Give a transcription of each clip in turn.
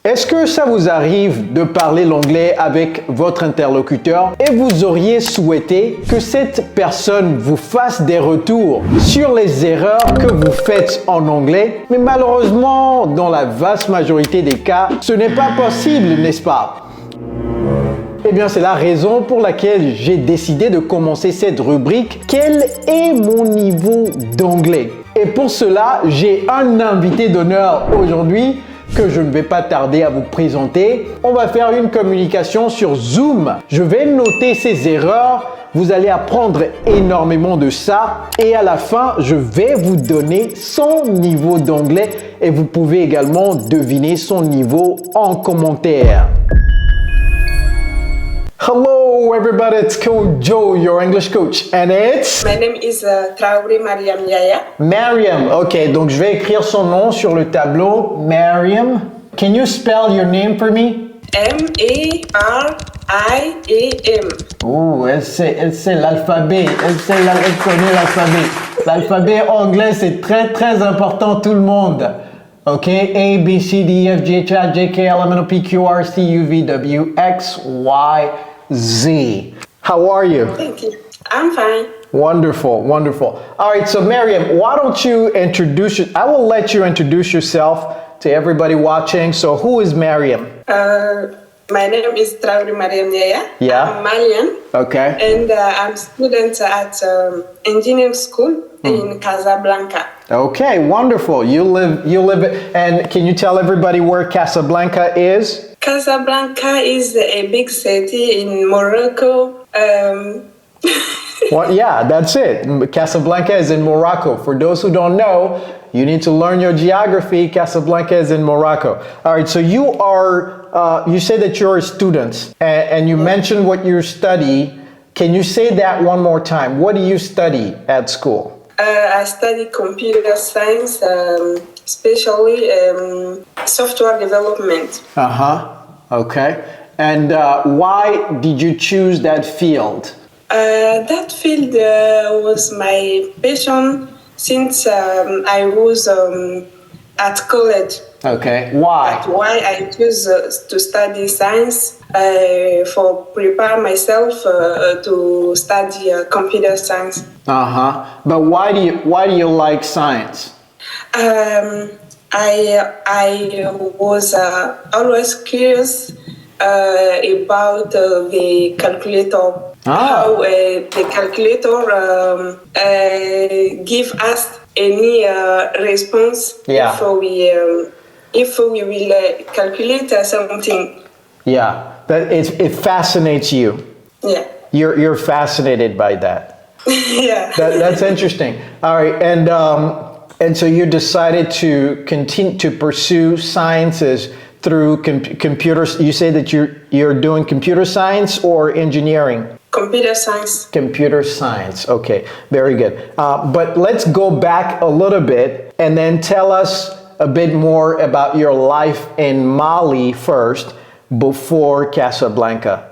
Est-ce que ça vous arrive de parler l'anglais avec votre interlocuteur et vous auriez souhaité que cette personne vous fasse des retours sur les erreurs que vous faites en anglais? Mais malheureusement, dans la vaste majorité des cas, ce n'est pas possible, n'est-ce pas? Eh bien, c'est la raison pour laquelle j'ai décidé de commencer cette rubrique « Quel est mon niveau d'anglais ?» Et pour cela, j'ai un invité d'honneur aujourd'hui que je ne vais pas tarder à vous présenter. On va faire une communication sur Zoom. Je vais noter ses erreurs. Vous allez apprendre énormément de ça. Et à la fin, je vais vous donner son niveau d'anglais et vous pouvez également deviner son niveau en commentaire. Hello everybody, it's Coach Joe, your English coach, and it's... My name is Traoré Mariam Yaya. Mariam, ok, donc je vais écrire son nom sur le tableau. Mariam, can you spell your name for me? M-A-R-I-A-M. Oh, elle sait l'alphabet, elle connaît l'alphabet. L'alphabet anglais, c'est très très important, tout le monde. Ok, A, B, C, D, E, F, G, H, I, J, K, L, M, N, O, P, Q, R, S, T, U, V, W, X, Y, Z. How are you? Thank you. I'm fine. Wonderful, wonderful. All right, so Mariam, why don't you I will let you introduce yourself to everybody watching. So who is Mariam? My name is Traoré Mariam Yaya. Yeah. I'm Malian. Okay. And I'm a student at engineering school in Casablanca. Okay, wonderful. You live, and can you tell everybody where Casablanca is? Casablanca is a big city in Morocco. Well, yeah, that's it. Casablanca is in Morocco. For those who don't know, you need to learn your geography. Casablanca is in Morocco. All right, so you say that you're a student, and you mentioned what you study. Can you say that one more time? What do you study at school? I study computer science, especially software development. Okay. And why did you choose that field? That field was my passion since I was at college. Okay. Why? That's why I chose to study science for prepare myself to study computer science. But why do you like science? I was always curious about the calculator. How the calculator give us any response if we will calculate something. Yeah, but it fascinates you. Yeah. You're fascinated by that. Yeah. That's interesting. All right, and so you decided to continue to pursue sciences through computers. You say that you're doing computer science or engineering? Computer science. Computer science. Okay, very good. But let's go back a little bit and then tell us a bit more about your life in Mali first, before Casablanca.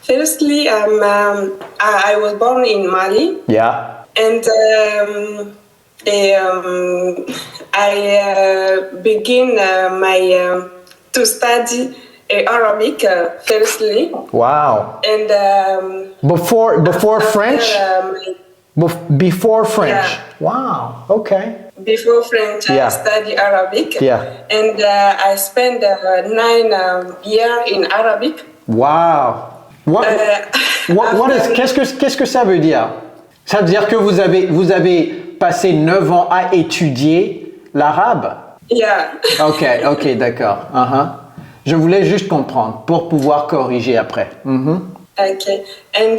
Firstly, I was born in Mali. Yeah. And I begin to study Arabic firstly. Wow. And before French? Before French. Yeah. Wow. Okay. Before French, I study Arabic. Yeah. And I spent 9 years in Arabic. Wow. Qu'est-ce que ça veut dire? Ça veut dire que vous avez passé 9 ans à étudier l'arabe? Yeah. Ok, d'accord. Je voulais juste comprendre pour pouvoir corriger après. Okay. And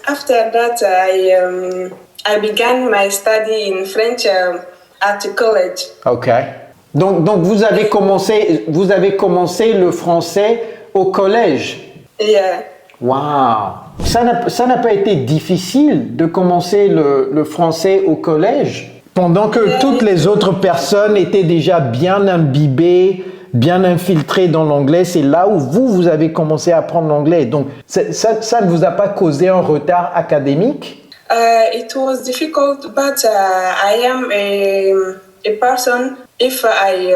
after that, I began my study in French at college. Okay. Donc vous avez commencé le français au collège. Yeah. Wow. Ça n'a pas été difficile de commencer le français au collège pendant que toutes les autres personnes étaient déjà bien imbibées, bien infiltrées dans l'anglais. C'est là où vous avez commencé à apprendre l'anglais. Donc ça ne vous a pas causé un retard académique? It was difficult, but I am a person if I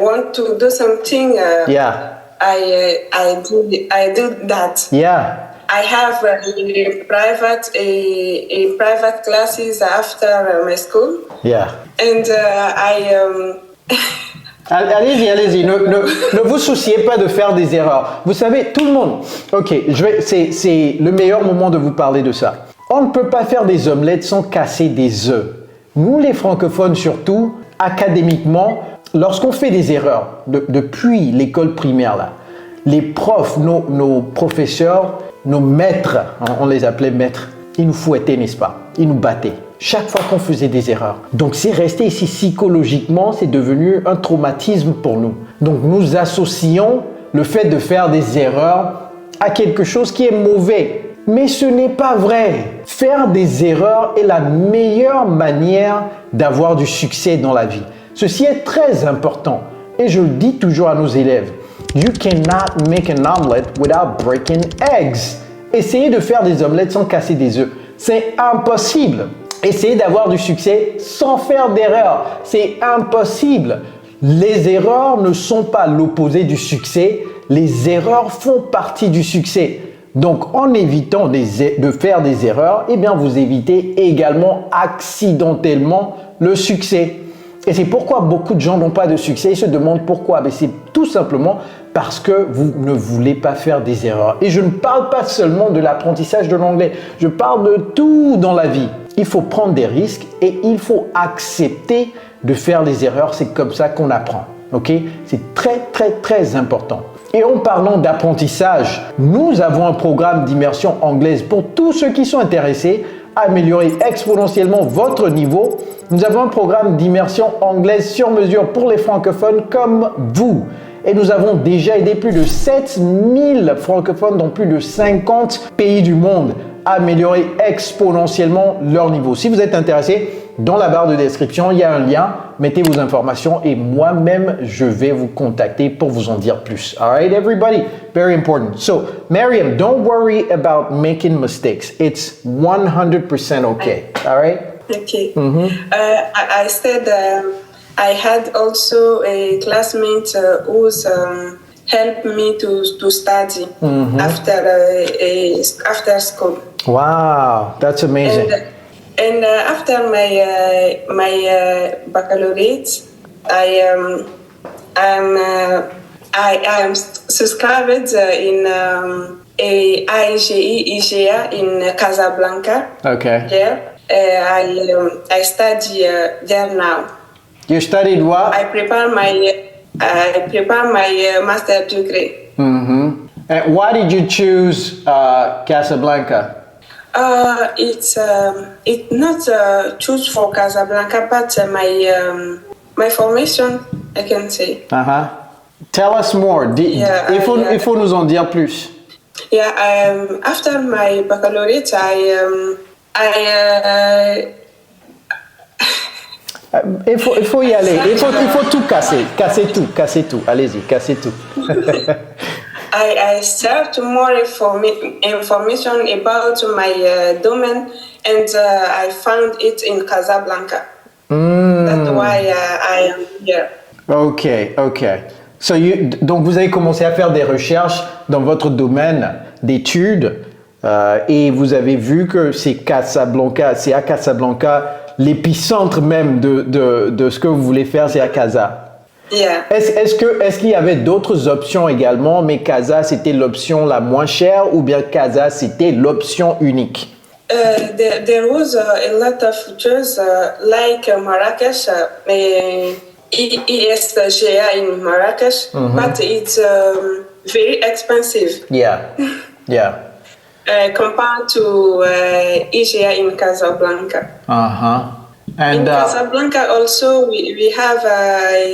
want to do something, Yeah. I do that. Yeah. I have a private classes after my school, Yeah. and Allez-y, allez-y. Ne vous souciez pas de faire des erreurs. Vous savez, tout le monde. Ok, c'est le meilleur moment de vous parler de ça. On ne peut pas faire des omelettes sans casser des œufs. Nous, les francophones surtout, académiquement, lorsqu'on fait des erreurs, depuis l'école primaire, là, les profs, nos professeurs, nos maîtres, on les appelait maîtres, ils nous fouettaient, n'est-ce pas? Ils nous battaient. Chaque fois qu'on faisait des erreurs. Donc c'est resté ici psychologiquement, c'est devenu un traumatisme pour nous. Donc nous associons le fait de faire des erreurs à quelque chose qui est mauvais. Mais ce n'est pas vrai. Faire des erreurs est la meilleure manière d'avoir du succès dans la vie. Ceci est très important. Et je le dis toujours à nos élèves. You cannot make an omelette without breaking eggs. Essayez de faire des omelettes sans casser des œufs. C'est impossible. Essayez d'avoir du succès sans faire d'erreurs. C'est impossible. Les erreurs ne sont pas l'opposé du succès. Les erreurs font partie du succès. Donc, en évitant de faire des erreurs, eh bien, vous évitez également accidentellement le succès. Et c'est pourquoi beaucoup de gens n'ont pas de succès. Ils se demandent pourquoi. Mais c'est tout simplement parce que vous ne voulez pas faire des erreurs. Et je ne parle pas seulement de l'apprentissage de l'anglais. Je parle de tout dans la vie. Il faut prendre des risques et il faut accepter de faire des erreurs. C'est comme ça qu'on apprend. Ok? C'est très, très, très important. Et en parlant d'apprentissage, nous avons un programme d'immersion anglaise pour tous ceux qui sont intéressés à améliorer exponentiellement votre niveau. Nous avons un programme d'immersion anglaise sur mesure pour les francophones comme vous. Et nous avons déjà aidé plus de 7000 francophones dans plus de 50 pays du monde à améliorer exponentiellement leur niveau. Si vous êtes intéressé, dans la barre de description, il y a un lien. Mettez vos informations et moi-même, je vais vous contacter pour vous en dire plus. All right, everybody? Very important. So, Mariam, don't worry about making mistakes. It's 100% okay. All right? Okay. I said I had also a classmate who's helped me to study after school. Wow, that's amazing. And after my baccalaureate, I am subscribed in a IGEA in Casablanca. Okay. There, I study there now. You studied what? I prepare my master degree. Mm-hmm. And why did you choose Casablanca? It's not choose for Casablanca, but my formation, I can say. Uh-huh. Tell us more. Il faut nous en dire plus. Yeah. After my baccalaureate, Il faut y aller. Il faut tout casser. Casser tout. Allez-y, cassez tout. I searched more information about my domain, and I found it in Casablanca. That's why I am here. Okay. So donc vous avez commencé à faire des recherches dans votre domaine d'études et vous avez vu que c'est à Casablanca, l'épicentre même de ce que vous voulez faire, c'est à Casa. Yeah. Est-ce qu'il y avait d'autres options également, mais Casa c'était l'option la moins chère ou bien Casa c'était l'option unique? There was a lot of features like Marrakesh, ESGA in Marrakesh, but it's very expensive. Yeah. Compared to EGA in Casablanca. And in Casablanca also we have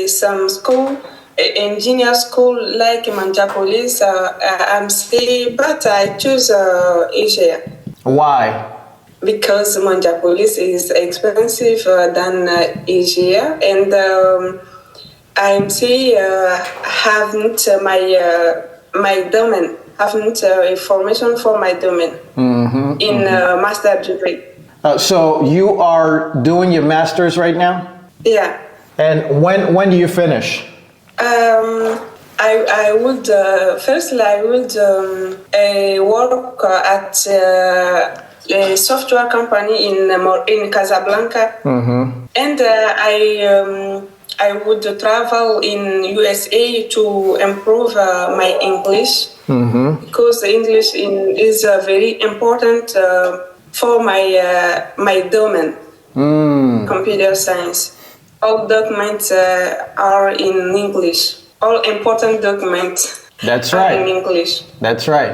some school, engineer school like Manjapolis, AMC, but I choose EGA. Why? Because Manjapolis is expensive than EGA, and IMC haven't my domain, haven't information for my domain in master degree. So you are doing your master's right now? Yeah. And when do you finish? I would firstly I would work at a software company in Casablanca, and I would travel in USA to improve my English because English is very important for my domain, computer science. All documents are in English. All important documents That's are right. in English. That's right.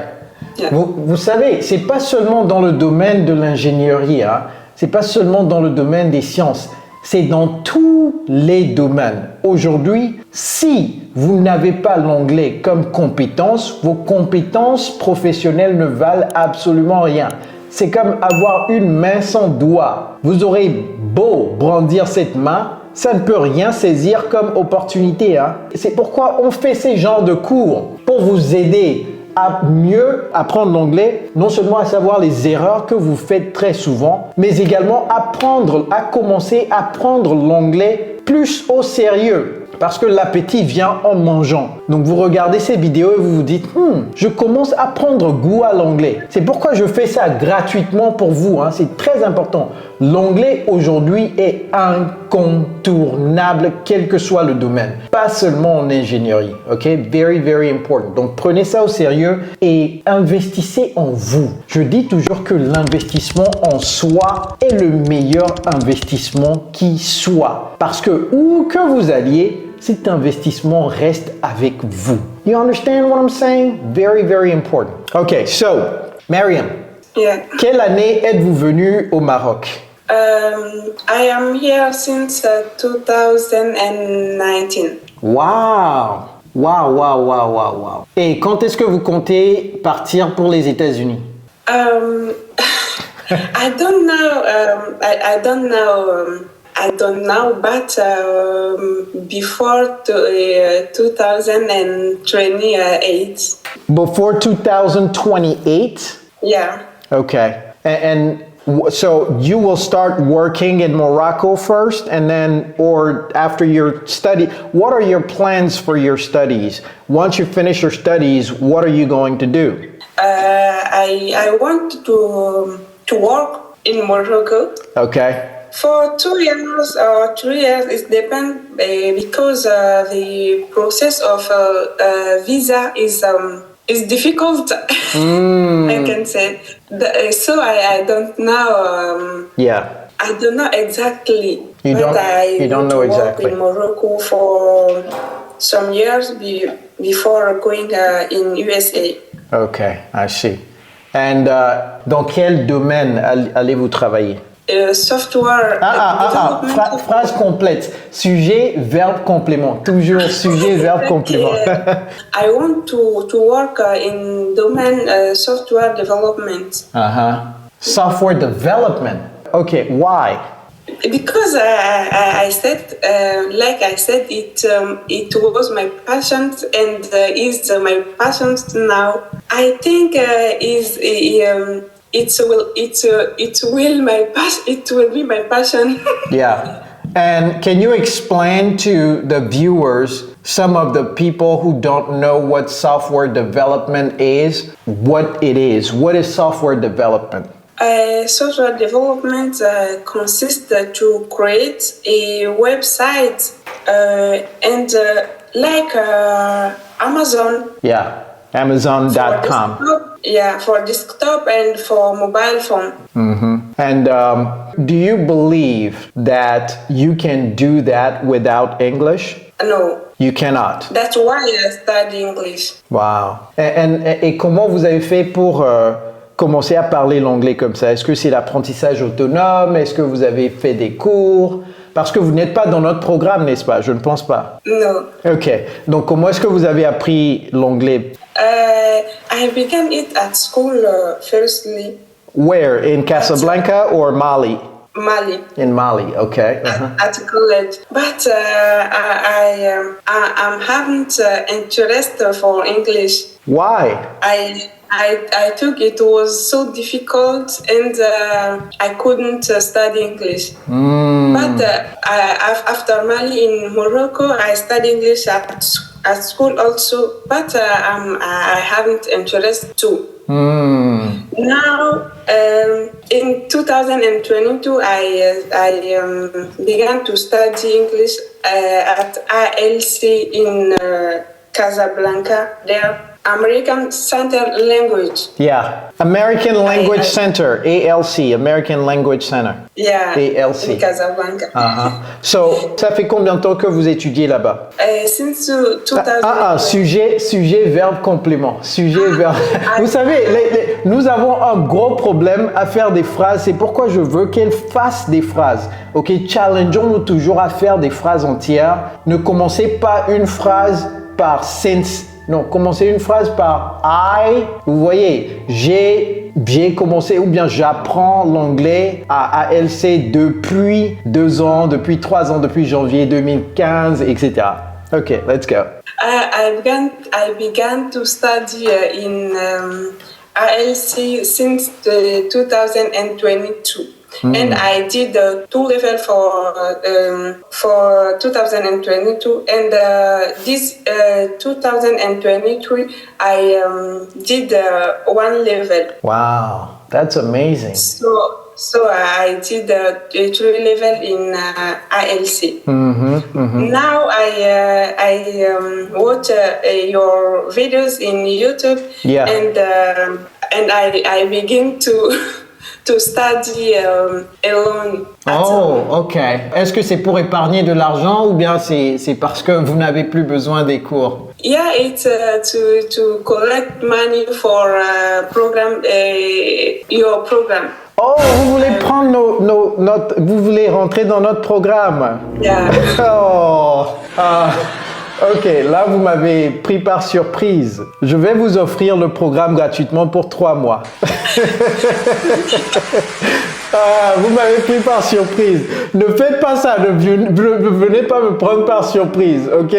Yeah. Vous savez, c'est pas seulement dans le domaine de l'ingénierie, hein. C'est pas seulement dans le domaine des sciences, c'est dans tous les domaines. Aujourd'hui, si vous n'avez pas l'anglais comme compétence, vos compétences professionnelles ne valent absolument rien. C'est comme avoir une main sans doigt. Vous aurez beau brandir cette main, ça ne peut rien saisir comme opportunité, hein. C'est pourquoi on fait ces genres de cours, pour vous aider à mieux apprendre l'anglais, non seulement à savoir les erreurs que vous faites très souvent, mais également à commencer à prendre l'anglais plus au sérieux. Parce que l'appétit vient en mangeant. Donc vous regardez ces vidéos et vous vous dites je commence à prendre goût à l'anglais. C'est pourquoi je fais ça gratuitement pour vous, hein. C'est très important. L'anglais aujourd'hui est incontournable quel que soit le domaine. Pas seulement en ingénierie. Ok? Very, very important. Donc prenez ça au sérieux et investissez en vous. Je dis toujours que l'investissement en soi est le meilleur investissement qui soit. Parce que où que vous alliez, cet investissement reste avec vous. You understand what I'm saying? Very, very important. Okay, so, Mariam, Yeah. quelle année êtes-vous venue au Maroc? I am here since 2019. Wow! Wow, wow, wow, wow, wow. Et quand est-ce que vous comptez partir pour les États-Unis? I don't know. I don't know. I don't know, but before 2028. Before 2028? Yeah. Okay. So you will start working in Morocco first and then, or after your study, what are your plans for your studies? Once you finish your studies, what are you going to do? I want to work in Morocco. Okay. For 2 years or 3 years, it depends because the process of visa is difficult. I can say. So I don't know. Yeah. I don't know exactly. You don't know exactly. Work in Morocco for some years before going in USA. Okay, I see. And dans quel domaine allez-vous travailler? Software. Phrase complète. Sujet, verbe, complément. Toujours sujet, verbe, complément. I want to work in domain software development. Software development. Okay, why? Because I said, like I said, it was my passion and is my passion now. I think it will be my passion. Yeah. And can you explain to the viewers, some of the people who don't know what software development is, what it is? What is software development? Software development consists to create a website and like Amazon. Yeah, Amazon.com. For desktop and for mobile phone. And do you believe that you can do that without English? No. You cannot. That's why I study English. Wow. Et comment vous avez fait pour commencer à parler l'anglais comme ça? Est-ce que c'est l'apprentissage autonome? Est-ce que vous avez fait des cours? Parce que vous n'êtes pas dans notre programme, n'est-ce pas? Je ne pense pas. No. Ok. Donc, comment est-ce que vous avez appris l'anglais? I began it at school firstly. Where? In Casablanca or Mali? Mali. In Mali, okay. At college. But I haven't interest for English. Why? I I took it was so difficult and I couldn't study English. But after Mali in Morocco, I studied English at school also, but I haven't interest too. Now, in 2022, I began to study English at ALC in Casablanca, there. American Center Language. Yeah, American Language Center, ALC, American Language Center. Yeah, ALC. in Casablanca. So, ça fait combien de temps que vous étudiez là-bas? Since 2000. Sujet, verbe, complément. Sujet, verbe. Vous savez, nous avons un gros problème à faire des phrases. C'est pourquoi je veux qu'elle fasse des phrases. Ok, challengeons-nous toujours à faire des phrases entières. Ne commencez pas une phrase par since. Non, commencez une phrase par I. Vous voyez, j'ai commencé ou bien j'apprends l'anglais à ALC depuis 2 ans, depuis 3 ans, depuis janvier 2015, etc. Ok, let's go. I began to study in ALC since 2022. And I did the 2 level for 2022, and this 2023 I did 1 level. Wow, that's amazing. So I did the 3 level in ILC. Now I watch your videos in YouTube, and I begin to study alone. Oh, ok. Est-ce que c'est pour épargner de l'argent ou bien c'est parce que vous n'avez plus besoin des cours? Yeah, it's to collect money for your program. Oh, vous voulez prendre vous voulez rentrer dans notre programme? Yeah. Oh, ok, là vous m'avez pris par surprise. Je vais vous offrir le programme gratuitement pour 3 mois. Vous m'avez pris par surprise. Ne faites pas ça, ne venez pas me prendre par surprise, ok?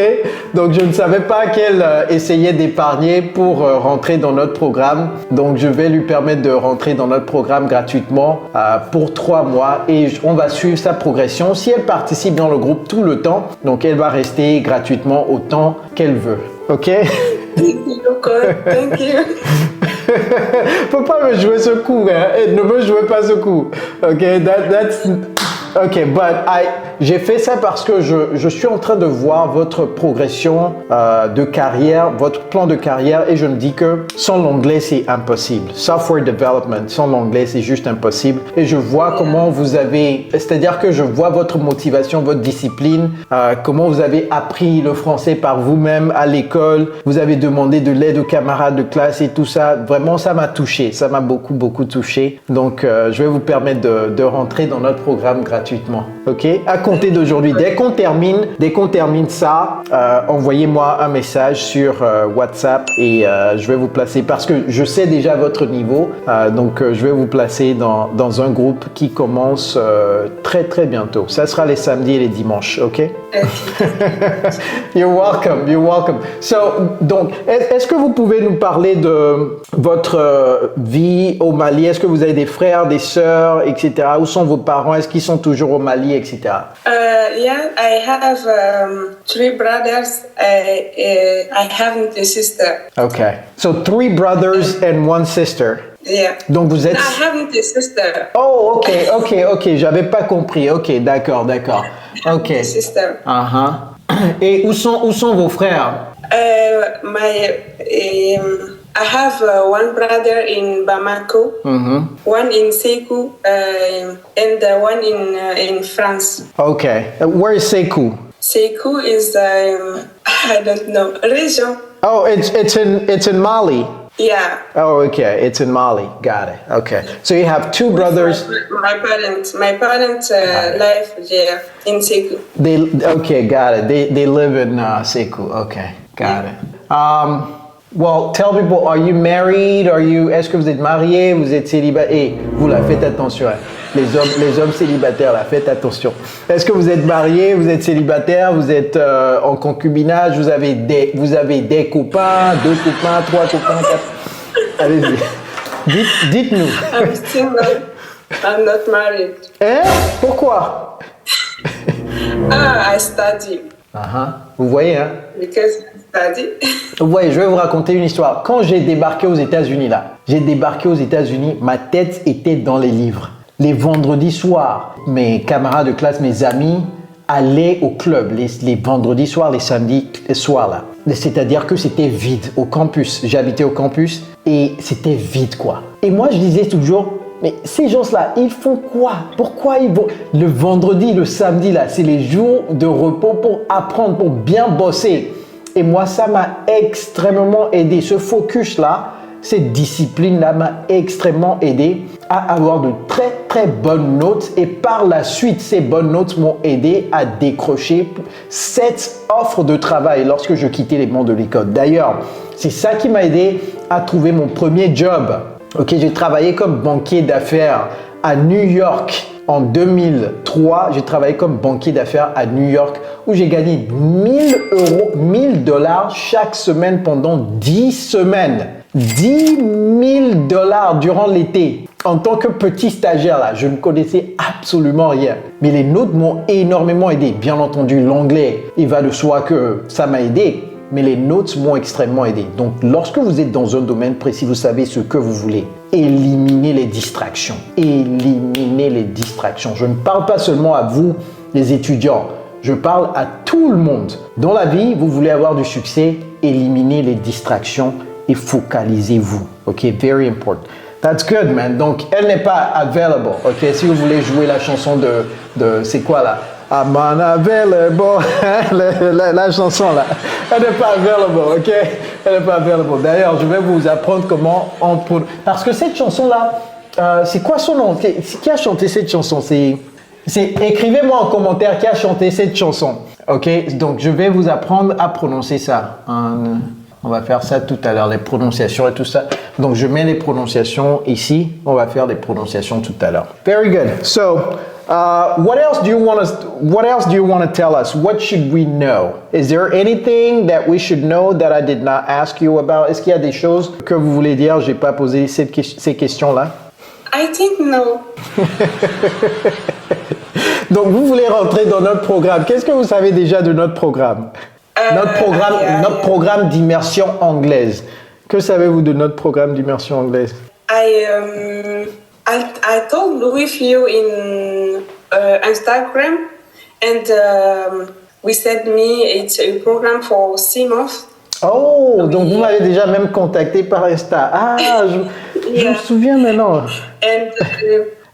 Donc je ne savais pas qu'elle essayait d'épargner pour rentrer dans notre programme. Donc je vais lui permettre de rentrer dans notre programme gratuitement pour 3 mois et on va suivre sa progression. Si elle participe dans le groupe tout le temps, donc elle va rester gratuitement autant qu'elle veut, ok? Thank you. Faut pas me jouer ce coup, hein? Ne me jouez pas ce coup. Ok, ok, j'ai fait ça parce que je suis en train de voir votre progression de carrière, votre plan de carrière, et je me dis que sans l'anglais c'est impossible. Software development, sans l'anglais c'est juste impossible. Et je vois comment vous avez, c'est-à-dire que je vois votre motivation, votre discipline, comment vous avez appris le français par vous-même à l'école, vous avez demandé de l'aide aux camarades de classe et tout ça. Vraiment, ça m'a touché, ça m'a beaucoup touché. Donc, je vais vous permettre de rentrer dans notre programme gratuitement. Ok? À compter d'aujourd'hui, dès qu'on termine ça, envoyez-moi un message sur WhatsApp et je vais vous placer parce que je sais déjà votre niveau. Donc, je vais vous placer dans un groupe qui commence très bientôt. Ça sera les samedis et les dimanches. Ok? You're welcome. So, donc, est-ce que vous pouvez nous parler de votre vie au Mali? Est-ce que vous avez des frères, des sœurs, etc.? Où sont vos parents? Est-ce qu'ils sont toujours au Mali, etc.? Yeah, I have 3 brothers. I haven't a sister. Okay. So 3 brothers and 1 sister. Yeah. Donc vous êtes... I haven't a sister. Oh, ok. J'avais pas compris. Ok, d'accord. Ok. Sister. Et où sont vont frères? I have 1 brother in Bamako, 1 in Sekou, and 1 in France. Okay. Where is Sekou? Sekou is I don't know, region. Oh, it's in Mali. Yeah. Oh, okay. It's in Mali. Got it. Okay. So you have 2 brothers. My parents live there in Sekou. Okay, got it. They live in Sekou. Okay, got it. Well, tell people, are you married? Est-ce que vous êtes marié? Vous êtes célibataire? Vous là, faites attention. Hein. Les hommes célibataires là, faites attention. Est-ce que vous êtes marié? Vous êtes célibataire? Vous êtes en concubinage? Vous avez des copains, 2 copains, 3 copains, 4? Allez-y. Dites-nous. I'm single. I'm not married. Hein? Pourquoi? I study. Vous voyez, hein? Because I study. Vous voyez, je vais vous raconter une histoire. Quand j'ai débarqué aux États-Unis, ma tête était dans les livres. Les vendredis soirs, mes camarades de classe, mes amis, allaient au club les vendredis soirs, les samedis soirs là. C'est-à-dire que c'était vide au campus. J'habitais au campus et c'était vide quoi. Et moi je disais toujours, mais ces gens-là, ils font quoi? Pourquoi ils vont? Le vendredi, le samedi là, c'est les jours de repos pour apprendre, pour bien bosser. Et moi ça m'a extrêmement aidé. Ce focus là, cette discipline-là m'a extrêmement aidé à avoir de très très bonnes notes et par la suite, ces bonnes notes m'ont aidé à décrocher 7 offres de travail lorsque je quittais les bancs de l'école. D'ailleurs, c'est ça qui m'a aidé à trouver mon premier job. Ok, j'ai travaillé comme banquier d'affaires à New York. En 2003, j'ai travaillé comme banquier d'affaires à New York où j'ai gagné 1000 dollars chaque semaine pendant 10 semaines. 10 000 dollars durant l'été. En tant que petit stagiaire, là, je ne connaissais absolument rien. Mais les notes m'ont énormément aidé. Bien entendu, l'anglais, il va de soi que ça m'a aidé. Mais les notes m'ont extrêmement aidé. Donc, lorsque vous êtes dans un domaine précis, vous savez ce que vous voulez. Éliminez les distractions. Éliminez les distractions. Je ne parle pas seulement à vous, les étudiants. Je parle à tout le monde. Dans la vie, vous voulez avoir du succès, éliminez les distractions et focalisez-vous. Ok, very important. That's good, man. Donc, elle n'est pas available. Ok, si vous voulez jouer la chanson de c'est quoi là? I'm unavailable. la chanson là. Elle n'est pas available, ok? Elle n'est pas available. D'ailleurs, je vais vous apprendre comment on peut. Parce que cette chanson là, c'est quoi son nom? Qui a chanté cette chanson? Écrivez-moi en commentaire qui a chanté cette chanson. Ok, donc je vais vous apprendre à prononcer ça. On va faire ça tout à l'heure, les prononciations et tout ça. Donc, je mets les prononciations ici. On va faire les prononciations tout à l'heure. Very good. So, what else do you want to tell us? What should we know? Is there anything that we should know that I did not ask you about? Est-ce qu'il y a des choses que vous voulez dire? J'ai pas posé ces questions-là. I think no. Donc, vous voulez rentrer dans notre programme. Qu'est-ce que vous savez déjà de notre programme? Notre programme d'immersion anglaise. Que savez-vous de notre programme d'immersion anglaise? I talked with you in Instagram and we said it's a program for 6 months. Oh, donc vous m'avez déjà même contacté par Insta. Ah, je me souviens maintenant.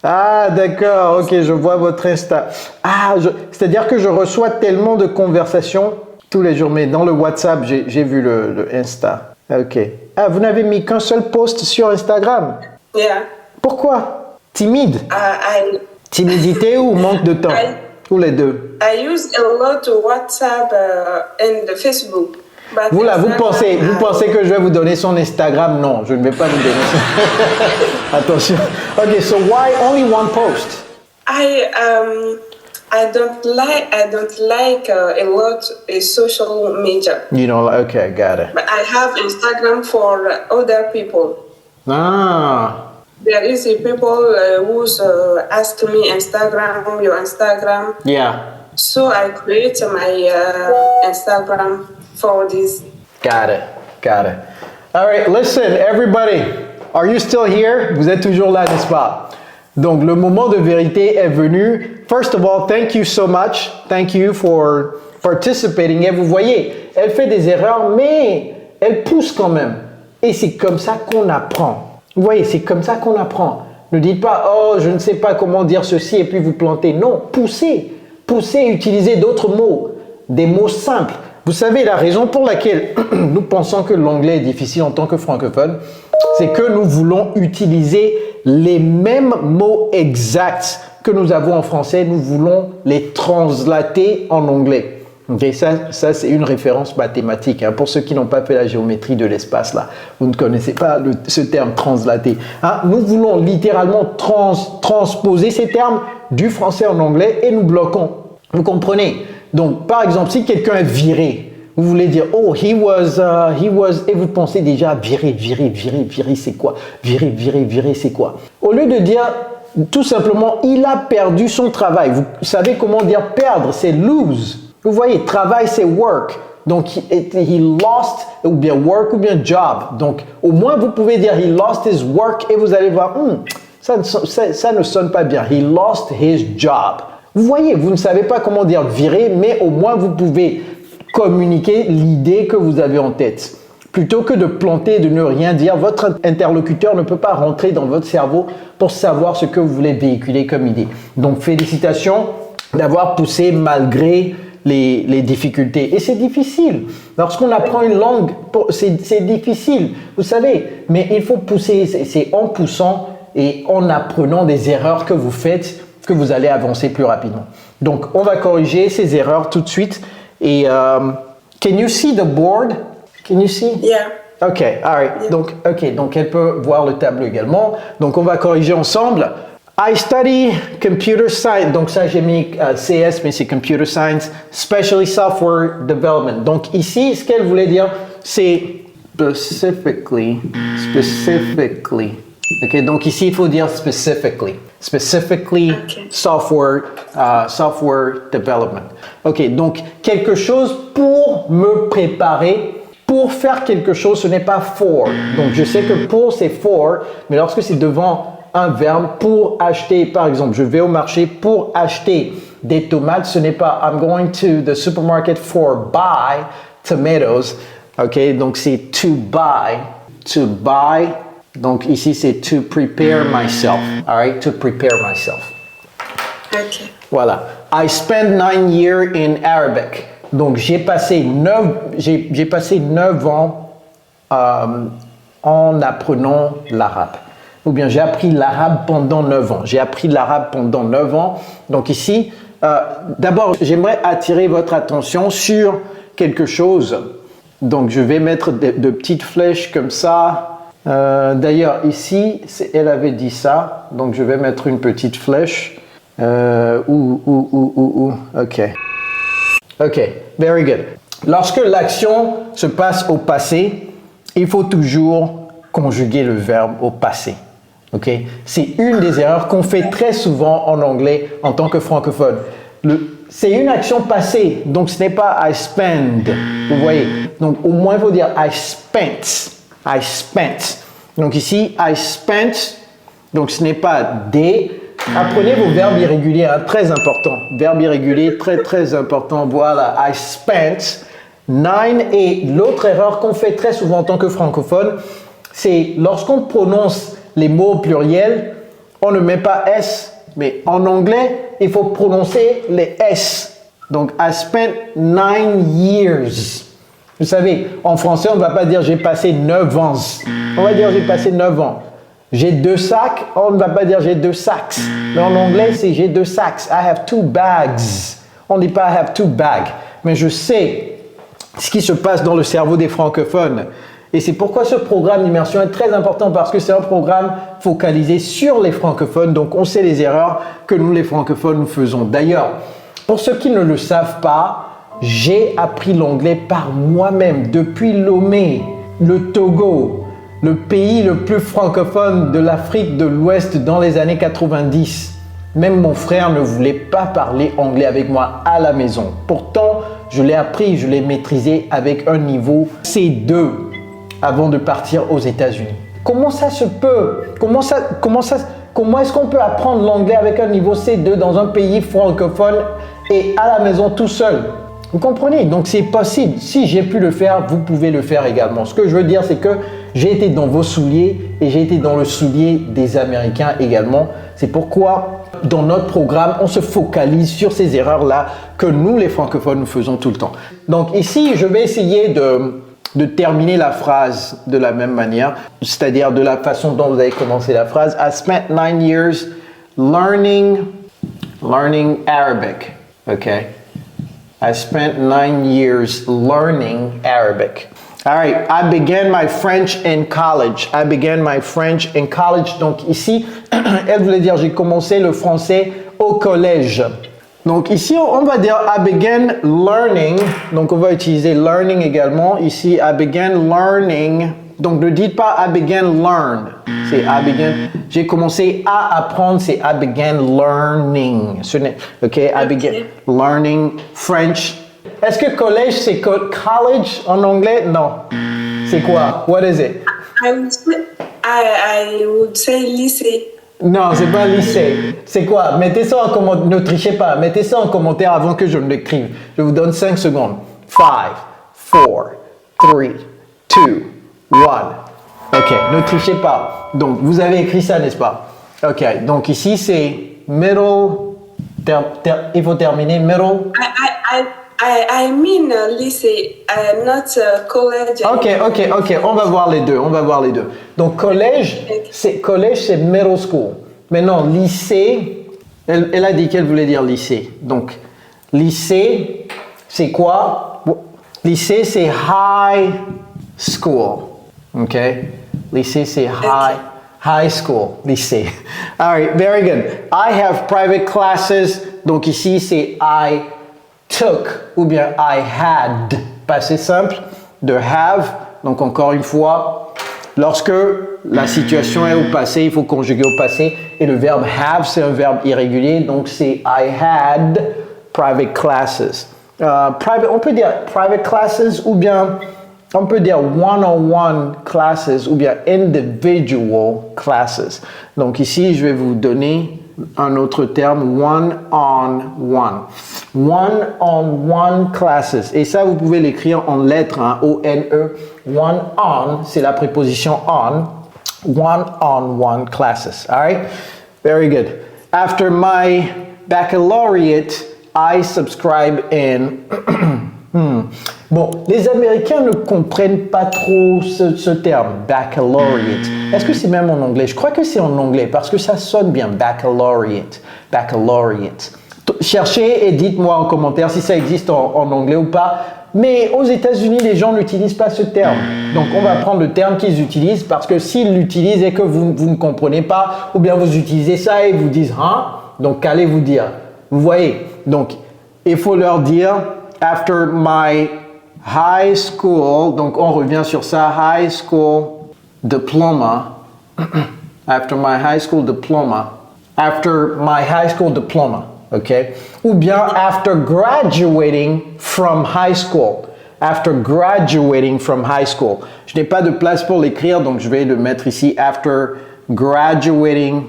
Ah, d'accord, ok, je vois votre Insta. Ah, c'est-à-dire que je reçois tellement de conversations tous les jours, mais dans le WhatsApp, j'ai vu le Insta. Ok. Ah, vous n'avez mis qu'un seul post sur Instagram? Yeah. Pourquoi? Timide? Timidité ou manque de temps? Ou les deux? I use a lot of WhatsApp and Facebook. Vous là, vous pensez que je vais vous donner son Instagram? Non, je ne vais pas vous donner son. Attention. Ok, so why only one post? I don't like a lot of social media. You know, okay, got it. But I have Instagram for other people. Ah. There is a people who's ask me your Instagram. Yeah. So I create my Instagram for this. Got it. All right, listen, everybody. Are you still here? Vous êtes toujours là, n'est-ce pas? Donc, le moment de vérité est venu. First of all, thank you so much. Thank you for participating. Et vous voyez, elle fait des erreurs, mais elle pousse quand même. Et c'est comme ça qu'on apprend. Vous voyez, c'est comme ça qu'on apprend. Ne dites pas, oh, je ne sais pas comment dire ceci et puis vous plantez. Non, poussez. Poussez, utilisez d'autres mots. Des mots simples. Vous savez, la raison pour laquelle nous pensons que l'anglais est difficile en tant que francophone, c'est que nous voulons utiliser les mêmes mots exacts que nous avons en français, nous voulons les translater en anglais. Okay, ça c'est une référence mathématique. Hein, pour ceux qui n'ont pas fait la géométrie de l'espace, là, vous ne connaissez pas ce terme translater. Hein, nous voulons littéralement transposer ces termes du français en anglais et nous bloquons. Vous comprenez? Donc, par exemple, si quelqu'un est viré, Vous voulez dire, oh, he was, et vous pensez déjà, virer, c'est quoi? Virer, c'est quoi? Au lieu de dire, tout simplement, il a perdu son travail. Vous savez comment dire perdre, c'est lose. Vous voyez, travail, c'est work. Donc, he lost, ou bien work, ou bien job. Donc, au moins, vous pouvez dire, he lost his work, et vous allez voir, ça ne sonne pas bien. He lost his job. Vous voyez, vous ne savez pas comment dire virer, mais au moins, vous pouvez communiquer l'idée que vous avez en tête. Plutôt que de planter, de ne rien dire, votre interlocuteur ne peut pas rentrer dans votre cerveau pour savoir ce que vous voulez véhiculer comme idée. Donc, félicitations d'avoir poussé malgré les difficultés. Et c'est difficile. Lorsqu'on apprend une langue, c'est difficile, vous savez. Mais il faut pousser, c'est en poussant et en apprenant des erreurs que vous faites que vous allez avancer plus rapidement. Donc, on va corriger ces erreurs tout de suite. Et, can you see the board? Can you see? Yeah. OK, all right. Yeah. Donc elle peut voir le tableau également. Donc, on va corriger ensemble. I study computer science. Donc, ça, j'ai mis CS, mais c'est computer science, especially software development. Donc, ici, ce qu'elle voulait dire, c'est specifically. OK, donc ici, il faut dire specifically. Specifically, okay. software development. OK, donc quelque chose pour me préparer, pour faire quelque chose, ce n'est pas for. Donc, je sais que pour, c'est for, mais lorsque c'est devant un verbe, pour acheter, par exemple, je vais au marché pour acheter des tomates, ce n'est pas I'm going to the supermarket for buy tomatoes. OK, donc c'est to buy. Donc ici, c'est to prepare myself. All right, to prepare myself. OK. Voilà. I spent 9 years in Arabic. Donc j'ai passé 9 ans en apprenant l'arabe. Ou bien j'ai appris l'arabe pendant 9 ans. Donc ici, d'abord, j'aimerais attirer votre attention sur quelque chose. Donc je vais mettre de petites flèches comme ça. D'ailleurs, ici, elle avait dit ça. Donc je vais mettre une petite flèche. OK, very good. Lorsque l'action se passe au passé, il faut toujours conjuguer le verbe au passé. OK? C'est une des erreurs qu'on fait très souvent en anglais en tant que francophone. C'est une action passée, donc ce n'est pas I spend. Vous voyez? Donc au moins il faut dire I spent. Donc ici, I spent, donc ce n'est pas des. Apprenez vos verbes irréguliers, hein, très important. Verbe irrégulier, très important. Voilà, I spent 9. Et l'autre erreur qu'on fait très souvent en tant que francophone, c'est lorsqu'on prononce les mots au pluriel, on ne met pas S. Mais en anglais, il faut prononcer les S. Donc, I spent 9 years. Vous savez, en français, on ne va pas dire j'ai passé 9 ans. On va dire j'ai passé 9 ans. J'ai 2 sacs, on ne va pas dire j'ai 2 sacs. Mais en anglais, c'est j'ai 2 sacs. I have 2 bags. On ne dit pas I have 2 bags. Mais je sais ce qui se passe dans le cerveau des francophones. Et c'est pourquoi ce programme d'immersion est très important parce que c'est un programme focalisé sur les francophones. Donc, on sait les erreurs que nous, les francophones, nous faisons. D'ailleurs, pour ceux qui ne le savent pas, j'ai appris l'anglais par moi-même depuis Lomé, le Togo, le pays le plus francophone de l'Afrique de l'Ouest dans les années 90. Même mon frère ne voulait pas parler anglais avec moi à la maison. Pourtant, je l'ai appris, je l'ai maîtrisé avec un niveau C2 avant de partir aux États-Unis. Comment ça se peut? Comment est-ce qu'on peut apprendre l'anglais avec un niveau C2 dans un pays francophone et à la maison tout seul? Vous comprenez? Donc c'est possible. Si j'ai pu le faire, vous pouvez le faire également. Ce que je veux dire, c'est que j'ai été dans vos souliers et j'ai été dans le soulier des Américains également. C'est pourquoi dans notre programme, on se focalise sur ces erreurs-là que nous, les francophones, nous faisons tout le temps. Donc ici, je vais essayer de terminer la phrase de la même manière, c'est-à-dire de la façon dont vous avez commencé la phrase. I spent 9 years learning Arabic. Okay? I spent 9 years learning Arabic. All right, I began my French in college. Donc ici, elle voulait dire j'ai commencé le français au collège. Donc ici, on va dire I began learning. Donc on va utiliser learning également. Ici, I began learning. Donc ne dites pas I began learn. C'est I began. J'ai commencé à apprendre, c'est I began learning. OK, I began learning French. Est-ce que collège, c'est college en anglais? Non. C'est quoi? What is it? I would say lycée. Non, c'est pas lycée. C'est quoi? Mettez ça en commentaire. Ne trichez pas. Mettez ça en commentaire avant que je ne l'écrive. Je vous donne 5 secondes. 5, 4, 3, 2, 1. OK, ne trichez pas. Donc, vous avez écrit ça, n'est-ce pas? OK, donc ici, c'est middle. Il faut terminer middle. I mean lycée, not college. OK. On va voir les deux. Donc, collège, c'est middle school. Maintenant, lycée, elle a dit qu'elle voulait dire lycée. Donc, lycée, c'est quoi? Lycée, c'est high school. OK? Lycée, c'est high school. Lycée. All right, very good. I have private classes. Donc, ici, c'est I took ou bien I had. Passé simple de have. Donc encore une fois, lorsque la situation est au passé, il faut conjuguer au passé. Et le verbe have, c'est un verbe irrégulier. Donc c'est I had private classes. On peut dire private classes ou bien on peut dire one-on-one classes ou bien individual classes. Donc ici, je vais vous donner un autre terme, one-on-one. One-on-one classes. Et ça, vous pouvez l'écrire en lettres, hein, O-N-E. One-on, c'est la préposition on. One-on-one classes. All right? Very good. After my baccalaureate, I subscribe in... Bon, les Américains ne comprennent pas trop ce terme, baccalaureate. Est-ce que c'est même en anglais? Je crois que c'est en anglais parce que ça sonne bien, baccalaureate. Baccalaureate. Cherchez et dites-moi en commentaire si ça existe en anglais ou pas. Mais aux États-Unis, les gens n'utilisent pas ce terme. Donc, on va prendre le terme qu'ils utilisent parce que s'ils l'utilisent et que vous ne comprenez pas, ou bien vous utilisez ça et vous disent, hein? Donc, qu'allez-vous dire? Vous voyez? Donc, il faut leur dire, after my high school, donc on revient sur ça, high school diploma, after my high school diploma, ok? Ou bien after graduating from high school, after graduating from high school. Je n'ai pas de place pour l'écrire, donc je vais le mettre ici, after graduating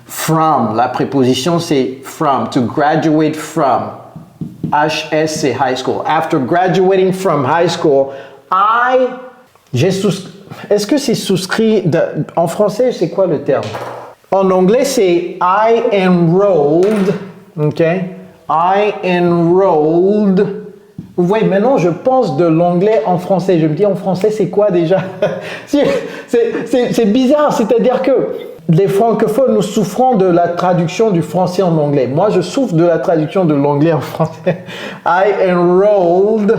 from, la préposition c'est from, to graduate from. HS, c'est high school. After graduating from high school, est-ce que c'est souscrit en français, c'est quoi le terme? En anglais, c'est I enrolled. OK? I enrolled. Vous voyez, maintenant, je pense de l'anglais en français. Je me dis, en français, c'est quoi déjà? C'est bizarre, c'est-à-dire que les francophones, nous souffrons de la traduction du français en anglais. Moi, je souffre de la traduction de l'anglais en français. I enrolled.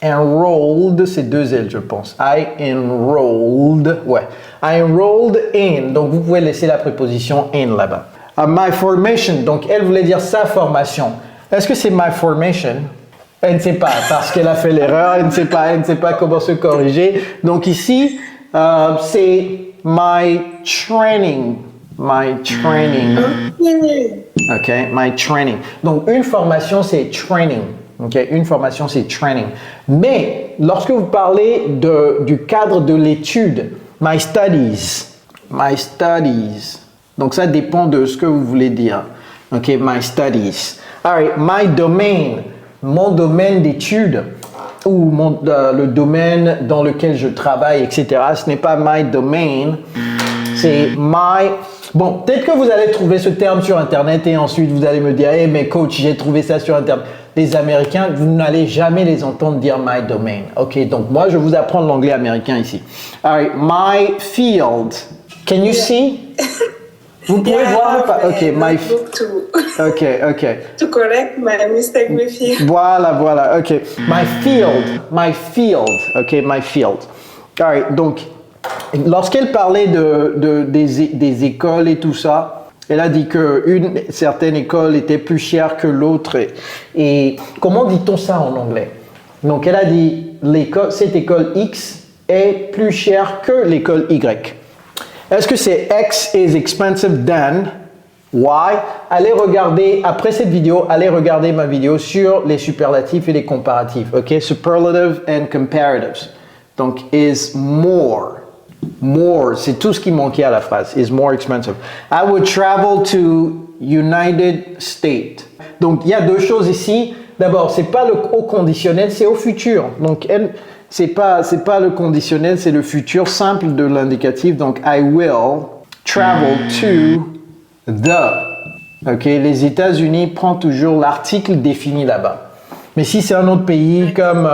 Enrolled, c'est 2 L, je pense. I enrolled. Ouais. I enrolled in. Donc, vous pouvez laisser la préposition in là-bas. My formation. Donc, elle voulait dire sa formation. Est-ce que c'est my formation? Elle ne sait pas parce qu'elle a fait l'erreur. Elle ne sait pas comment se corriger. Donc, ici, c'est my training. My training. OK, my training. Donc, une formation, c'est training. OK, une formation, c'est training. Mais, lorsque vous parlez du cadre de l'étude, my studies. Donc, ça dépend de ce que vous voulez dire. OK, my studies. All right, my domain. Mon domaine d'étude ou le domaine dans lequel je travaille, etc. Ce n'est pas my domain, c'est my... Bon, peut-être que vous allez trouver ce terme sur Internet et ensuite vous allez me dire, hey, mais coach, j'ai trouvé ça sur Internet. Les Américains, vous n'allez jamais les entendre dire my domain. OK, donc moi, je vais vous apprendre l'anglais américain ici. All right, my field. Can you see? Vous pouvez voir ou pas? OK, my field. OK. To correct my mistake with you. Voilà. OK. My field. OK, my field. All right, donc, lorsqu'elle parlait des écoles et tout ça, Elle a dit qu'une certaine école était plus chère que l'autre. Et comment dit-on ça en anglais? Donc, elle a dit cette école X est plus chère que l'école Y. Est-ce que c'est X is expensive than Y? Allez regarder, après cette vidéo, allez regarder ma vidéo sur les superlatifs et les comparatifs. OK? Superlative and comparatives. Donc, is more. More, c'est tout ce qui manquait à la phrase. Is more expensive. I would travel to United States. Donc, il y a deux choses ici. D'abord, c'est pas le au conditionnel, c'est au futur. Donc, c'est pas le conditionnel, c'est le futur simple de l'indicatif. Donc, I will travel to the. Ok, les États-Unis prennent toujours l'article défini là-bas. Mais si c'est un autre pays comme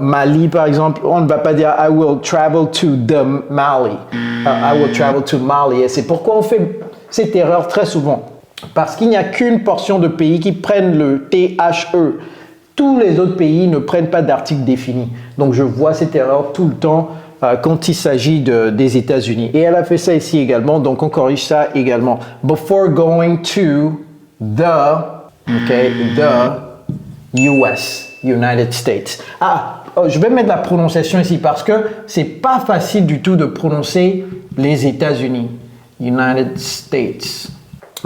Mali, par exemple, on ne va pas dire I will travel to the Mali. I will travel to Mali. Et c'est pourquoi on fait cette erreur très souvent. Parce qu'il n'y a qu'une portion de pays qui prennent le THE. Tous les autres pays ne prennent pas d'article défini. Donc, je vois cette erreur tout le temps quand il s'agit des États-Unis. Et elle a fait ça ici également, donc on corrige ça également. Before going to the US, United States. Je vais mettre la prononciation ici parce que c'est pas facile du tout de prononcer les États-Unis. United States.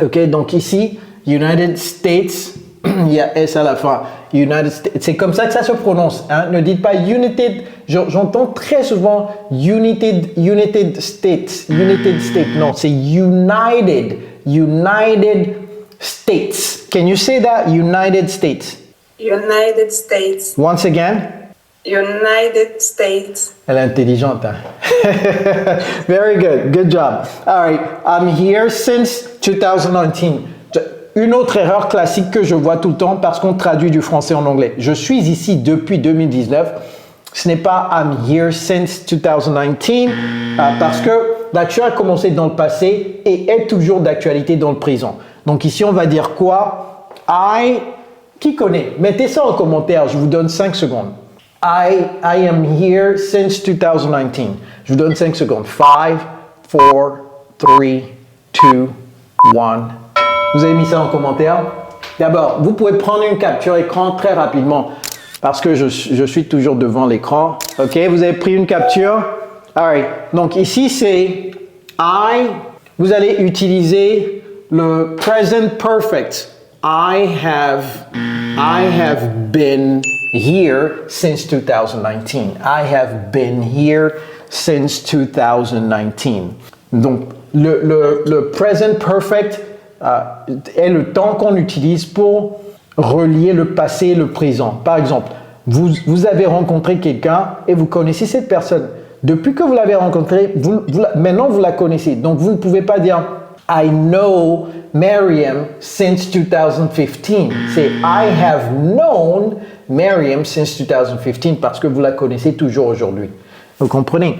Ok, donc ici, United States, il y a S à la fin. United States, c'est comme ça que ça se prononce. Hein? Ne dites pas United. J'entends très souvent United States. United States. Non, c'est United States. Can you say that? United States. United States. Once again. United States. Elle est intelligente. Hein? Very good. Good job. All right. I'm here since 2019. Une autre erreur classique que je vois tout le temps parce qu'on traduit du français en anglais. Je suis ici depuis 2019. Ce n'est pas I'm here since 2019 parce que l'action a commencé dans le passé et est toujours d'actualité dans le présent. Donc ici, on va dire quoi? Qui connaît? Mettez ça en commentaire. Je vous donne 5 secondes. I am here since 2019. Je vous donne 5 secondes. 5, 4, 3, 2, 1. Vous avez mis ça en commentaire? D'abord, vous pouvez prendre une capture écran très rapidement parce que je suis toujours devant l'écran. OK, vous avez pris une capture? All right. Donc ici, c'est I. Vous allez utiliser le present perfect. I have been here since 2019. I have been here since 2019. Donc, le present perfect est le temps qu'on utilise pour relier le passé et le présent. Par exemple, vous avez rencontré quelqu'un et vous connaissez cette personne. Depuis que vous l'avez rencontrée, maintenant vous la connaissez. Donc, vous ne pouvez pas dire I know Miriam since 2015. C'est I have known Miriam since 2015 parce que vous la connaissez toujours aujourd'hui. Vous comprenez?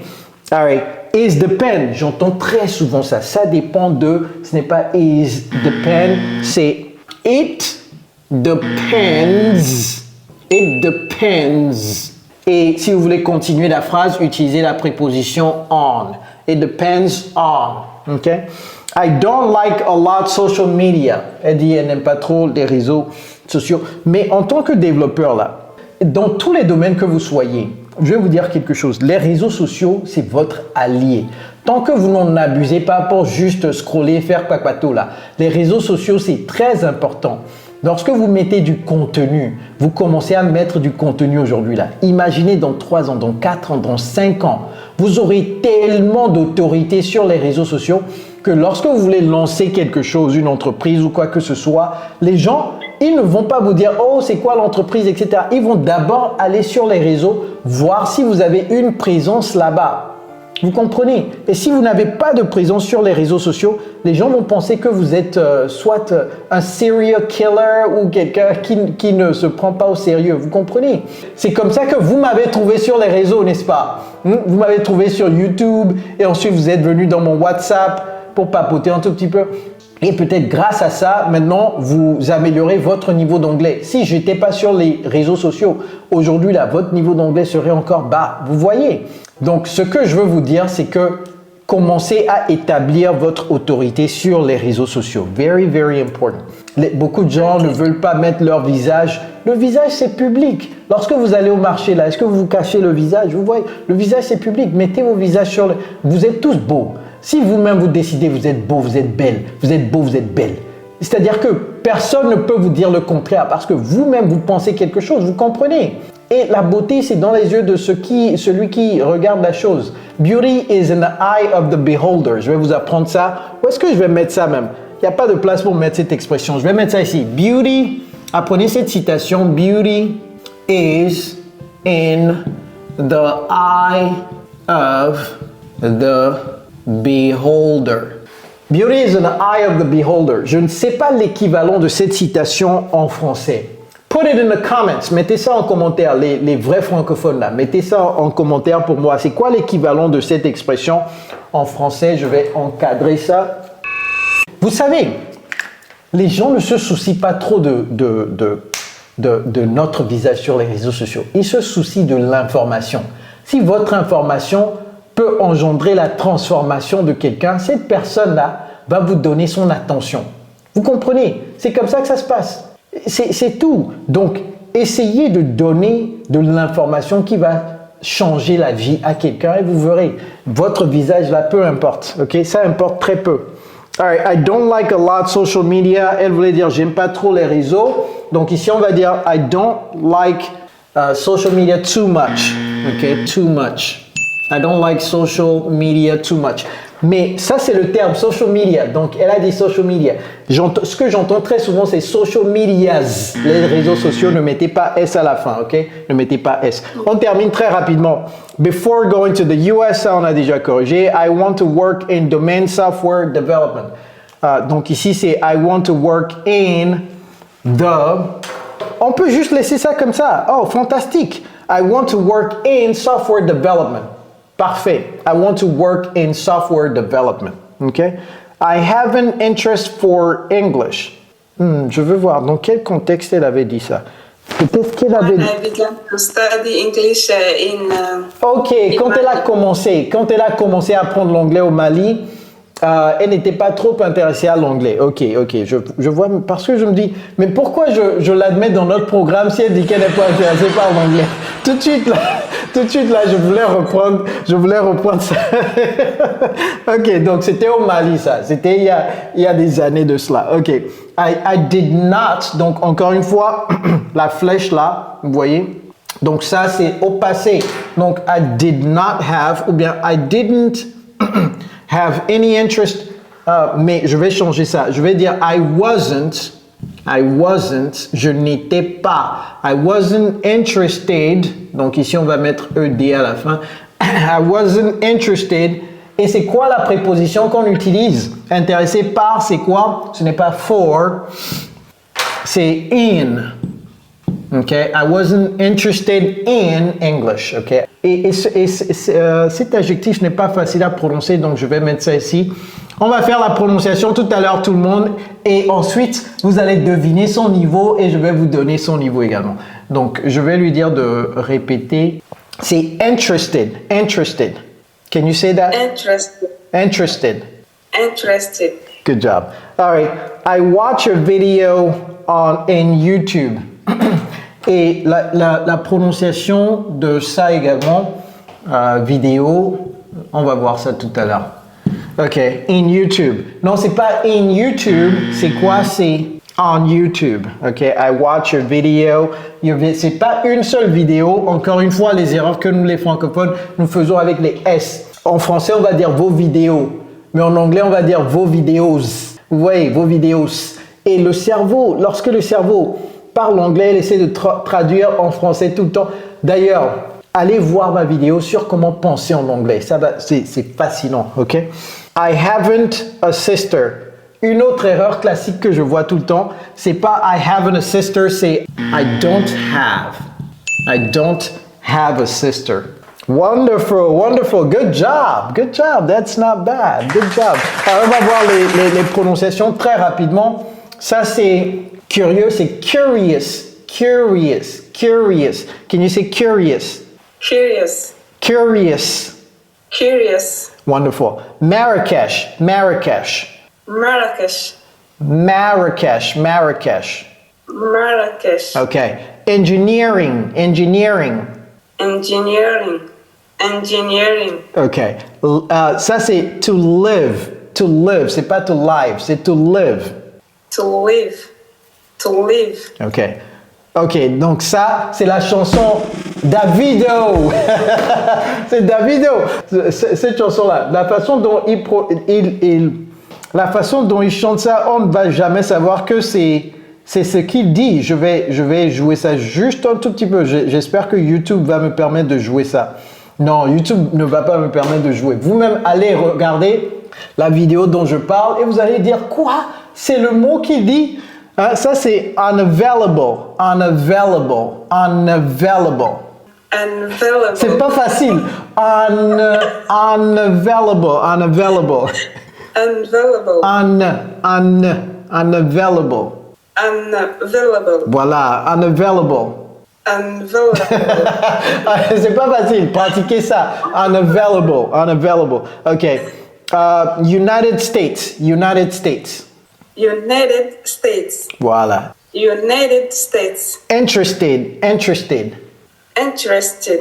All right. Is depend. J'entends très souvent ça. Ça dépend de. Ce n'est pas is depend. C'est it depends. It depends. Et si vous voulez continuer la phrase, utilisez la préposition on. It depends on. OK? I don't like a lot social media. Elle dit elle n'aime pas trop les réseaux sociaux. Mais en tant que développeur, là, dans tous les domaines que vous soyez, je vais vous dire quelque chose. Les réseaux sociaux, c'est votre allié. Tant que vous n'en abusez pas pour juste scroller, faire papato là. Les réseaux sociaux, c'est très important. Lorsque vous mettez du contenu, vous commencez à mettre du contenu aujourd'hui là. Imaginez dans 3 ans, dans 4 ans, dans 5 ans, vous aurez tellement d'autorité sur les réseaux sociaux que lorsque vous voulez lancer quelque chose, une entreprise ou quoi que ce soit, les gens, ils ne vont pas vous dire « Oh, c'est quoi l'entreprise, etc. » Ils vont d'abord aller sur les réseaux, voir si vous avez une présence là-bas. Vous comprenez? Et si vous n'avez pas de présence sur les réseaux sociaux, les gens vont penser que vous êtes soit un serial killer ou quelqu'un qui ne se prend pas au sérieux. Vous comprenez? C'est comme ça que vous m'avez trouvé sur les réseaux, n'est-ce pas? Vous m'avez trouvé sur YouTube et ensuite vous êtes venu dans mon WhatsApp pour papoter un tout petit peu. Et peut-être grâce à ça, maintenant, vous améliorez votre niveau d'anglais. Si je n'étais pas sur les réseaux sociaux, aujourd'hui, là, votre niveau d'anglais serait encore bas. Vous voyez? Donc, ce que je veux vous dire, c'est que commencez à établir votre autorité sur les réseaux sociaux. Very, very important. Beaucoup de gens ne veulent pas mettre leur visage. Le visage, c'est public. Lorsque vous allez au marché, là, est-ce que vous cachez le visage? Vous voyez, le visage, c'est public. Mettez vos visages sur le... Vous êtes tous beaux. Si vous-même, vous décidez, vous êtes beau, vous êtes belle, vous êtes beau, vous êtes belle. C'est-à-dire que personne ne peut vous dire le contraire parce que vous-même, vous pensez quelque chose, vous comprenez. Et la beauté, c'est dans les yeux de celui qui regarde la chose. Beauty is in the eye of the beholder. Je vais vous apprendre ça. Où est-ce que je vais mettre ça même? Il n'y a pas de place pour mettre cette expression. Je vais mettre ça ici. Beauty, apprenez cette citation. Beauty is in the eye of the beholder. Beauty is in the eye of the beholder. Je ne sais pas l'équivalent de cette citation en français. Put it in the comments. Mettez ça en commentaire, les vrais francophones là. Mettez ça en commentaire pour moi. C'est quoi l'équivalent de cette expression en français? Je vais encadrer ça. Vous savez, les gens ne se soucient pas trop de notre visage sur les réseaux sociaux. Ils se soucient de l'information. Si votre information peut engendrer la transformation de quelqu'un, cette personne-là va vous donner son attention. Vous comprenez? C'est comme ça que ça se passe. C'est tout. Donc, essayez de donner de l'information qui va changer la vie à quelqu'un et vous verrez, votre visage là, peu importe. Ok, ça importe très peu. Alright, I don't like a lot social media. Elle voulait dire, j'aime pas trop les réseaux. Donc ici, on va dire, I don't like social media too much. Ok, too much. I don't like social media too much. Mais ça, c'est le terme social media. Donc, elle a dit social media. Ce que j'entends très souvent, c'est social medias. Les réseaux sociaux, ne mettez pas S à la fin, ok? Ne mettez pas S. On termine très rapidement. Before going to the US, ça, on a déjà corrigé. I want to work in domain software development. Donc, ici, c'est I want to work in the... On peut juste laisser ça comme ça. Oh, fantastique. I want to work in software development. Parfait. I want to work in software development. Okay? I have an interest for English. Je veux voir dans quel contexte elle avait dit ça. Peut-être qu'elle avait... I began to study English Ok, quand elle a commencé à apprendre l'anglais au Mali, elle n'était pas trop intéressée à l'anglais. Ok, je vois, parce que je me dis, mais pourquoi je l'admets dans notre programme si elle dit qu'elle n'est pas intéressée par l'anglais? Tout de suite là, je voulais reprendre ça. Ok, donc c'était au Mali ça, c'était il y a des années de cela. Ok, I did not, donc encore une fois, la flèche là, vous voyez? Donc ça c'est au passé. Donc I did not have, ou bien I didn't have any interest, mais je vais changer ça. Je vais dire I wasn't, je n'étais pas. I wasn't interested, donc ici on va mettre ED à la fin. I wasn't interested. Et c'est quoi la préposition qu'on utilise? Intéressé par, c'est quoi? Ce n'est pas for, c'est in. Okay, I wasn't interested in English. Okay, et cet adjectif n'est pas facile à prononcer, donc je vais mettre ça ici. On va faire la prononciation tout à l'heure, tout le monde, et ensuite vous allez deviner son niveau et je vais vous donner son niveau également. Donc je vais lui dire de répéter. C'est interested. Interested. Can you say that? Interested. Interested. Interested. Good job. All right. I watch a video in YouTube. Et la prononciation de ça également, vidéo, on va voir ça tout à l'heure. Ok, in YouTube. Non, c'est pas in YouTube, c'est quoi? C'est on YouTube. Ok, I watch a video. C'est pas une seule vidéo. Encore une fois, les erreurs que nous, les francophones, nous faisons avec les S. En français, on va dire vos vidéos. Mais en anglais, on va dire vos vidéos. Vous voyez, vos vidéos. Et le cerveau, lorsque le cerveau parle anglais, il essaie de traduire en français tout le temps. D'ailleurs, allez voir ma vidéo sur comment penser en anglais. Ça va, c'est fascinant, ok? I haven't a sister. Une autre erreur classique que je vois tout le temps, c'est pas I haven't a sister, c'est I don't have. I don't have a sister. Wonderful, wonderful. Good job. Good job. That's not bad. Good job. Alors, on va voir les prononciations très rapidement. Ça, c'est curieux, c'est curious. Curious. Curious. Can you say curious? Curious. Curious. Curious. Wonderful. Marrakesh, Marrakesh. Marrakesh. Marrakesh, Marrakesh. Marrakesh. Okay. Engineering, engineering. Engineering. Engineering. Okay. Ça c'est to live. To live, c'est pas to live, c'est to live. To live. To live. Ok. Ok, donc ça, c'est la chanson Davido. C'est Davido. Cette chanson-là, la façon dont la façon dont il chante ça, on ne va jamais savoir que c'est ce qu'il dit. Je vais jouer ça juste un tout petit peu. J'espère que YouTube va me permettre de jouer ça. Non, YouTube ne va pas me permettre de jouer. Vous-même, allez regarder la vidéo dont je parle et vous allez dire quoi? C'est le mot qu'il dit. Hein, ça, c'est unavailable, unavailable, unavailable. Unavailable. C'est pas facile. Unavailable, unavailable. Unavailable. Unavailable. Unavailable. Voilà, unavailable. Unavailable. C'est pas facile, pratiquez ça. Unavailable, unavailable. OK. United States, United States. United States. Voilà. United States. Interested, interested. Interested.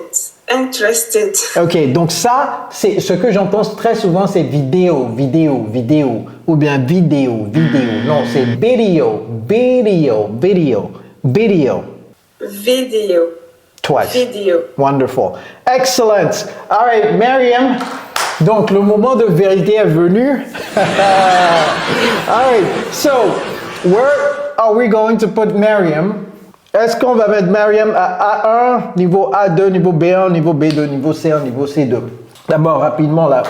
Interested. Ok, donc ça, c'est ce que j'entends très souvent, c'est vidéo, vidéo, vidéo, ou bien vidéo, vidéo. Non, c'est video, video, video, video. Video. Twice. Video. Wonderful. Excellent. All right, Mariam. Donc, le moment de vérité est venu. All right, so, where are we going to put Mariam? Est-ce qu'on va mettre Mariam à A1, niveau A2, niveau B1, niveau B2, niveau C1, niveau C2? D'abord, rapidement là.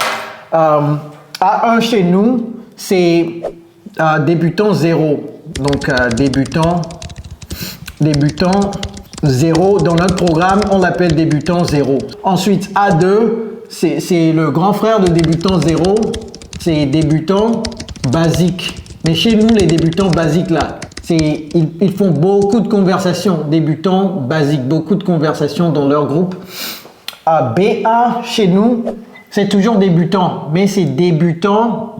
A1 chez nous, c'est débutant 0. Donc, débutant 0. Dans notre programme, on l'appelle débutant 0. Ensuite, A2, c'est le grand frère de débutant 0. C'est débutant basique. Mais chez nous, les débutants basiques là, ils font beaucoup de conversations. Débutants basiques, beaucoup de conversations dans leur groupe. B1 chez nous, c'est toujours débutant, mais c'est débutant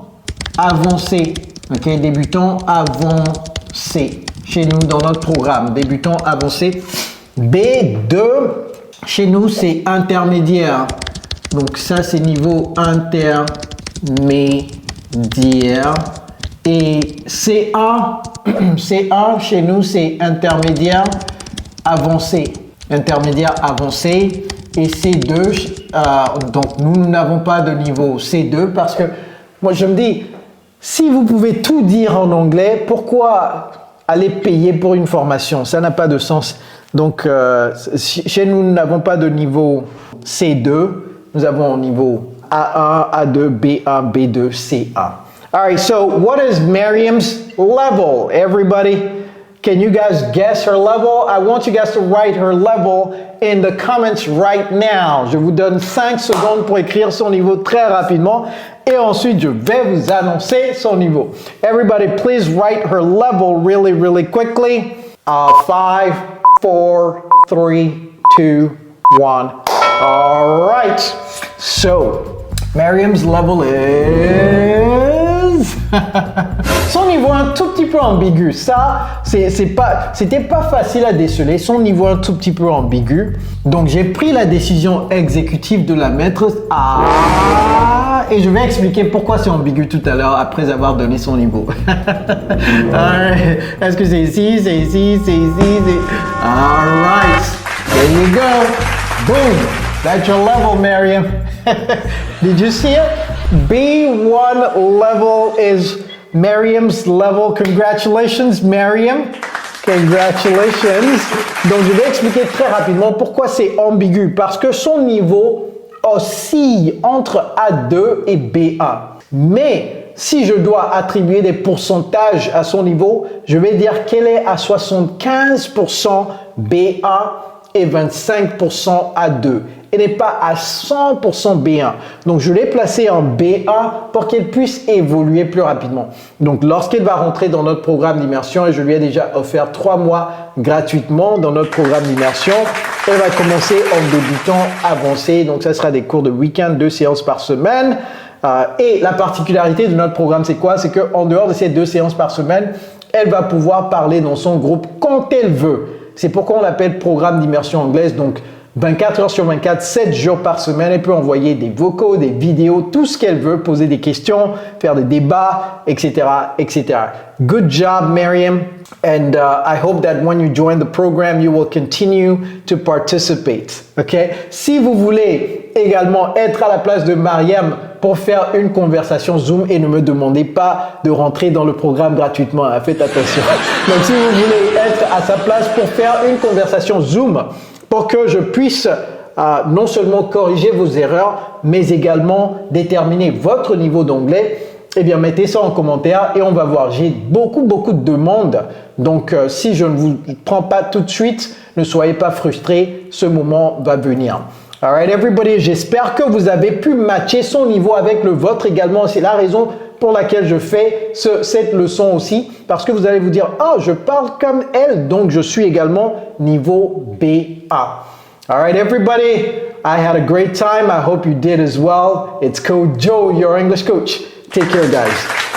avancé. Ok, débutant avancé. Chez nous, dans notre programme, débutant avancé. B2, chez nous, c'est intermédiaire. Donc ça, c'est niveau intermédiaire. Et C1, C1 chez nous, c'est intermédiaire avancé. Intermédiaire avancé. Et C2, donc nous n'avons pas de niveau C2 parce que moi, je me dis, si vous pouvez tout dire en anglais, pourquoi aller payer pour une formation? Ça n'a pas de sens. Donc, chez nous, nous n'avons pas de niveau C2. Nous avons un niveau A1, A2, B1, B2, C1. All right, so what is Mariam's level? Everybody, can you guys guess her level? I want you guys to write her level in the comments right now. Je vous donne 5 secondes pour écrire son niveau très rapidement et ensuite je vais vous annoncer son niveau. Everybody, please write her level really, really quickly. 5, 4, 3, 2, 1. All right. So, Mariam's level is... Son niveau un tout petit peu ambigu. Ça, c'était pas facile à déceler. Son niveau un tout petit peu ambigu. Donc, j'ai pris la décision exécutive de la mettre à... Et je vais expliquer pourquoi c'est ambigu tout à l'heure après avoir donné son niveau. Est-ce que c'est ici, c'est ici, c'est ici, c'est... All right. There you go. Boom. That's your level, Mariam. Did you see it? B1 level is Mariam's level. Congratulations, Mariam. Congratulations. Donc, je vais expliquer très rapidement pourquoi c'est ambigu. Parce que son niveau oscille entre A2 et B1. Mais si je dois attribuer des pourcentages à son niveau, je vais dire qu'elle est à 75% B1 et 25% A2. Elle n'est pas à 100% B1. Donc, je l'ai placée en B1 pour qu'elle puisse évoluer plus rapidement. Donc, lorsqu'elle va rentrer dans notre programme d'immersion, et je lui ai déjà offert 3 mois gratuitement dans notre programme d'immersion, elle va commencer en débutant avancé. Donc, ça sera des cours de week-end, 2 séances par semaine. Et la particularité de notre programme, c'est quoi? C'est qu'en dehors de ces 2 séances par semaine, elle va pouvoir parler dans son groupe quand elle veut. C'est pourquoi on l'appelle programme d'immersion anglaise. Donc, 24 heures sur 24, 7 jours par semaine. Elle peut envoyer des vocaux, des vidéos, tout ce qu'elle veut, poser des questions, faire des débats, etc., etc. Good job, Miriam. And I hope that when you join the program, you will continue to participate. Okay? Si vous voulez également être à la place de Mariam pour faire une conversation Zoom, et ne me demandez pas de rentrer dans le programme gratuitement, hein, faites attention. Donc, si vous voulez être à sa place pour faire une conversation Zoom, pour que je puisse non seulement corriger vos erreurs, mais également déterminer votre niveau d'anglais, eh bien, mettez ça en commentaire et on va voir. J'ai beaucoup de demandes. Donc, si je ne vous prends pas tout de suite, ne soyez pas frustrés. Ce moment va venir. Alright, everybody. J'espère que vous avez pu matcher son niveau avec le vôtre également. C'est la raison pour laquelle je fais cette leçon aussi. Parce que vous allez vous dire, ah, je parle comme elle, donc je suis également niveau BA. Alright, everybody. I had a great time. I hope you did as well. It's Coach Joe, your English coach. Take care, guys.